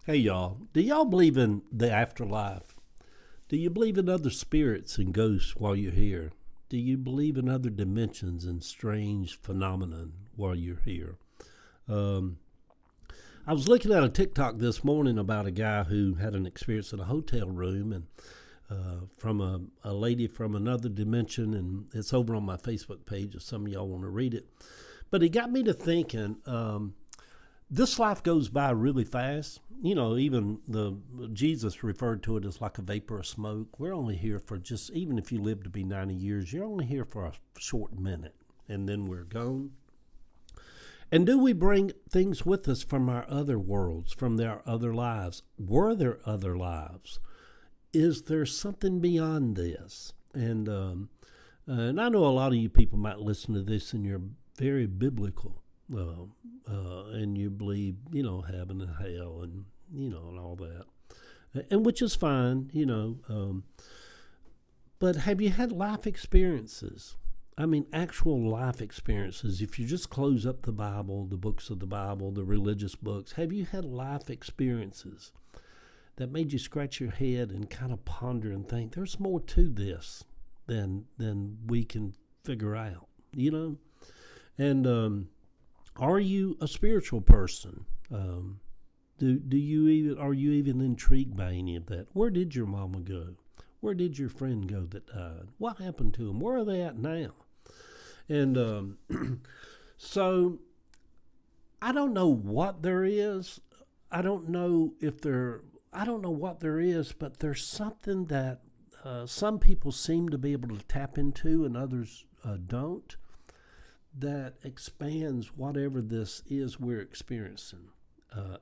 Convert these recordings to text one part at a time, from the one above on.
Hey y'all, do y'all believe in the afterlife? Do you believe in other spirits and ghosts while you're here? Do you believe in other dimensions and strange phenomenon while you're here? Um, I was looking at a TikTok this morning about a guy who had an experience in a hotel room and from a lady from another dimension, and it's over on my Facebook page if some of y'all want to read it. But it got me to thinking. This life goes by really fast. You know, even the Jesus referred to it as like a vapor of smoke. We're only here for just, even if you live to be 90 years, you're only here for a short minute, and then we're gone. And do we bring things with us from our other worlds, from our other lives? Were there other lives? Is there something beyond this? And I know a lot of you people might listen to this and you're very biblical, and you believe, heaven and hell and, and all that, and which is fine, but have you had life experiences? I mean, actual life experiences. If you just close up the Bible, the books of the Bible, the religious books, have you had life experiences that made you scratch your head and kind of ponder and think there's more to this than we can figure out, And are you a spiritual person? Do you even are you even intrigued by any of that? Where did your mama go? Where did your friend go that died? What happened to them? Where are they at now? And so I don't know what there is. I don't know if there. I don't know what there is, but there's something that some people seem to be able to tap into, and others don't. That expands whatever this is we're experiencing.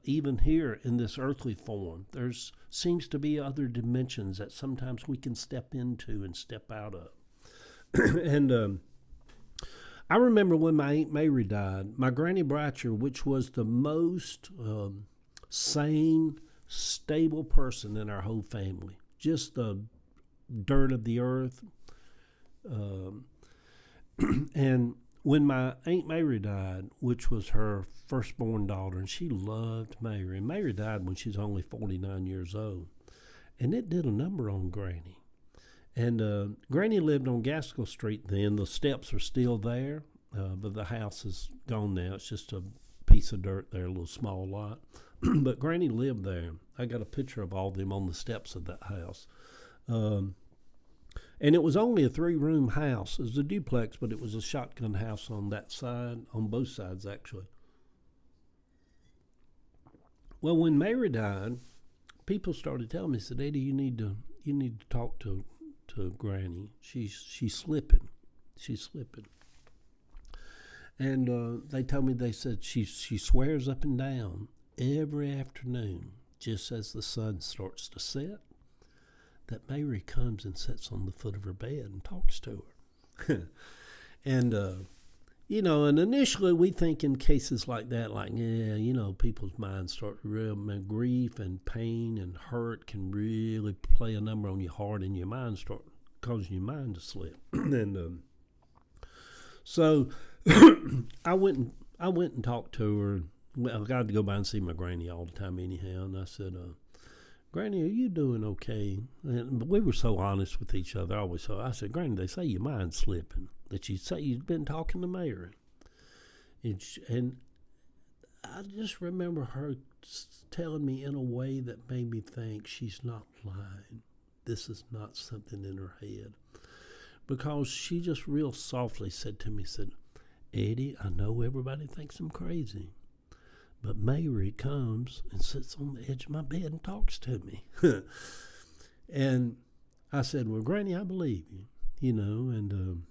Even here in this earthly form, there's seems to be other dimensions that sometimes we can step into and step out of. And I remember when my Aunt Mary died, my Granny Bratcher, which was the most sane, stable person in our whole family, just the dirt of the earth. Um, and when my Aunt Mary died, which was her firstborn daughter, and she loved Mary, and Mary died when she was only 49 years old, and it did a number on Granny. And Granny lived on Gaskell Street then. The steps are still there, but the house is gone now. It's just a piece of dirt there, a little small lot. But Granny lived there. I got a picture of all of them on the steps of that house. And it was only a 3-room house. It was a duplex, but it was a shotgun house on that side, on both sides actually. Well, when Mary died, people started telling me, said, "Eddie, you need to talk to Granny. She's slipping. She's slipping." And they told me, they said she swears up and down every afternoon, just as the sun starts to set, that Mary comes and sits on the foot of her bed and talks to her. And, and initially we think in cases like that, like, people's minds start grief and pain and hurt can really play a number on your heart, and your mind start causing your mind to slip. And so I went and talked to her. Well, I got to go by and see my granny all the time anyhow, and I said, "Granny, are you doing okay?" And we were so honest with each other. I said, "Granny, they say your mind's slipping. That you say you've been talking to Mary." And I just remember her telling me in a way that made me think she's not lying. This is not something in her head. Because she just real softly said to me, "Eddie, I know everybody thinks I'm crazy, but Mary comes and sits on the edge of my bed and talks to me." And I said, "Well, Granny, I believe you, and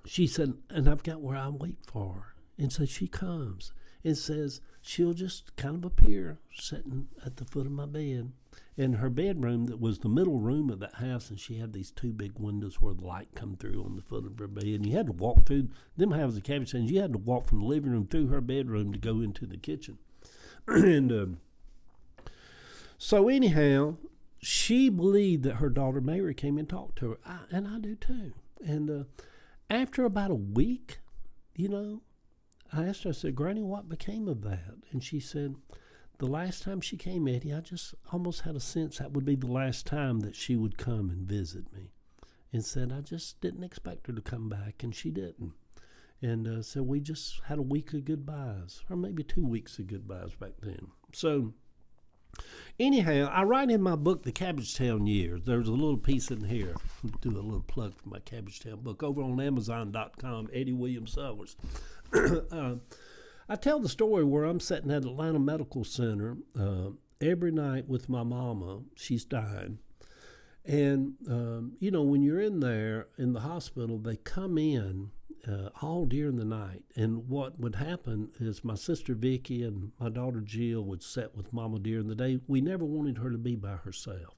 she said, and I've got where I wait for her." And so she comes and says she'll just kind of appear sitting at the foot of my bed. In her bedroom, that was the middle room of that house, and she had these 2 big windows where the light come through on the foot of her bed. And you had to walk through them houses, the cabin, and you had to walk from the living room through her bedroom to go into the kitchen. And so anyhow, she believed that her daughter Mary came and talked to her, and I do too. And after about a week, I asked her, I said, "Granny, what became of that?" And she said, the last time she came, Eddie, I just almost had a sense that would be the last time that she would come and visit me. And said I just didn't expect her to come back, and she didn't. And so we just had a week of goodbyes, or maybe 2 weeks of goodbyes back then. So anyhow, I write in my book, The Cabbagetown Years. There's a little piece in here. I'll do a little plug for my Cabbagetown book over on Amazon.com, Eddie Williams Sellers. I tell the story where I'm sitting at Atlanta Medical Center every night with my mama. She's dying. And, when you're in there in the hospital, they come in all during the night. And what would happen is my sister Vicky and my daughter Jill would sit with Mama during the day. We never wanted her to be by herself.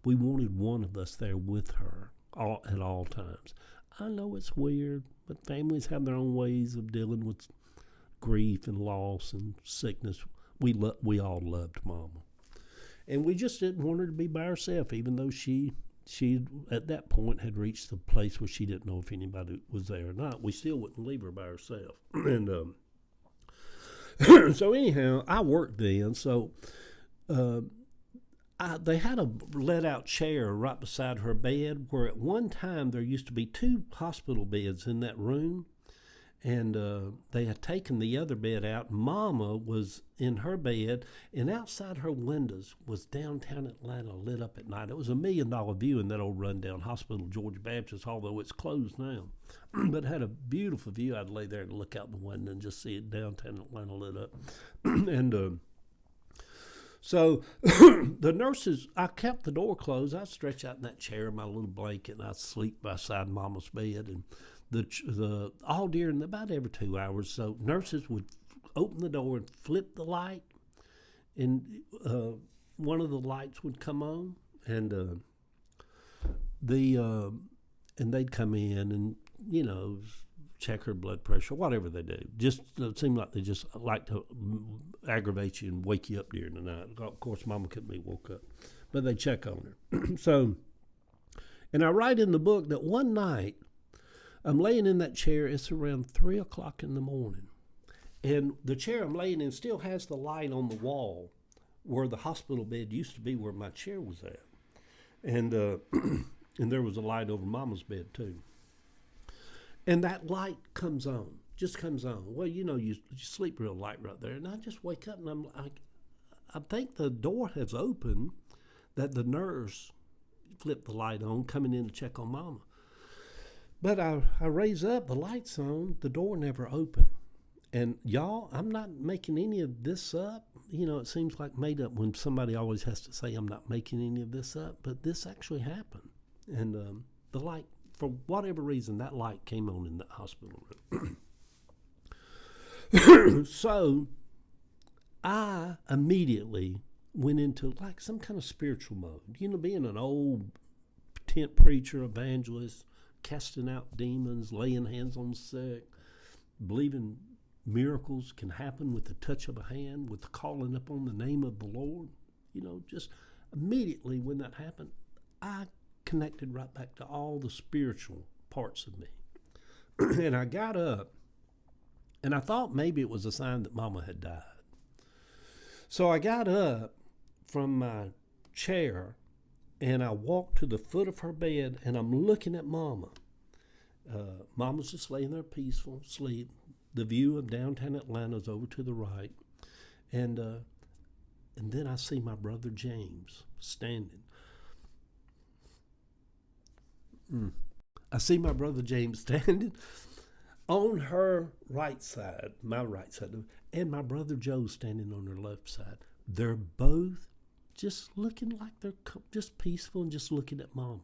We wanted one of us there with her at all times. I know it's weird, but families have their own ways of dealing with grief and loss and sickness. We all loved Mama. And we just didn't want her to be by herself, even though she at that point had reached the place where she didn't know if anybody was there or not. We still wouldn't leave her by herself. And so anyhow, I worked then. So they had a let-out chair right beside her bed, where at one time there used to be 2 hospital beds in that room. And they had taken the other bed out. Mama was in her bed, and outside her windows was downtown Atlanta lit up at night. It was $1 million view in that old rundown hospital, Georgia Baptist, although it's closed now. But it had a beautiful view. I'd lay there and look out the window and just see it downtown Atlanta lit up. And so the nurses, I kept the door closed. I'd stretch out in that chair in my little blanket, and I'd sleep beside Mama's bed. And the all during about every 2 hours, so nurses would open the door and flip the light, and one of the lights would come on, and and they'd come in and check her blood pressure, whatever they do. Just it seemed like they just like to aggravate you and wake you up during the night. Of course, Mama couldn't be woke up, but they check on her. So, and I write in the book that one night, I'm laying in that chair. It's around 3 o'clock in the morning. And the chair I'm laying in still has the light on the wall where the hospital bed used to be, where my chair was at. And and there was a light over Mama's bed, too. And that light comes on, just comes on. Well, you sleep real light right there. And I just wake up, and I'm like, I think the door has opened, that the nurse flipped the light on, coming in to check on Mama. But I raise up, the light's on, the door never opened. And y'all, I'm not making any of this up. It seems like made up when somebody always has to say I'm not making any of this up, but this actually happened. And the light, for whatever reason, that light came on in the hospital room. So I immediately went into like some kind of spiritual mode. Being an old tent preacher, evangelist, casting out demons, laying hands on the sick, believing miracles can happen with the touch of a hand, with the calling upon the name of the Lord. Just immediately when that happened, I connected right back to all the spiritual parts of me. And I got up, and I thought maybe it was a sign that Mama had died. So I got up from my chair, and I walked to the foot of her bed, and I'm looking at Mama. Mama's just laying there peaceful, asleep. The view of downtown Atlanta is over to the right. And then I see my brother James standing. I see my brother James standing on her right side, my right side, and my brother Joe standing on her left side. They're both just looking like they're just peaceful and just looking at Mama.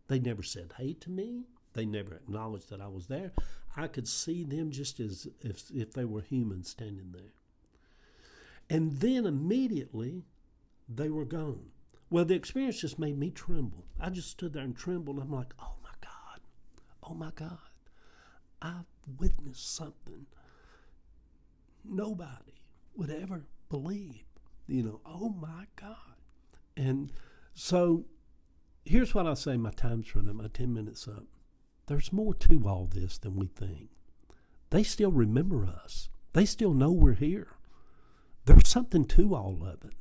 They never said hey to me. They never acknowledged that I was there. I could see them just as if they were humans standing there. And then immediately they were gone. Well, the experience just made me tremble. I just stood there and trembled. I'm like, oh my God, I've witnessed something nobody would ever believe. Oh my God. And so here's what I say, my time's running, my 10 minutes up. There's more to all this than we think. They still remember us. They still know we're here. There's something to all of it.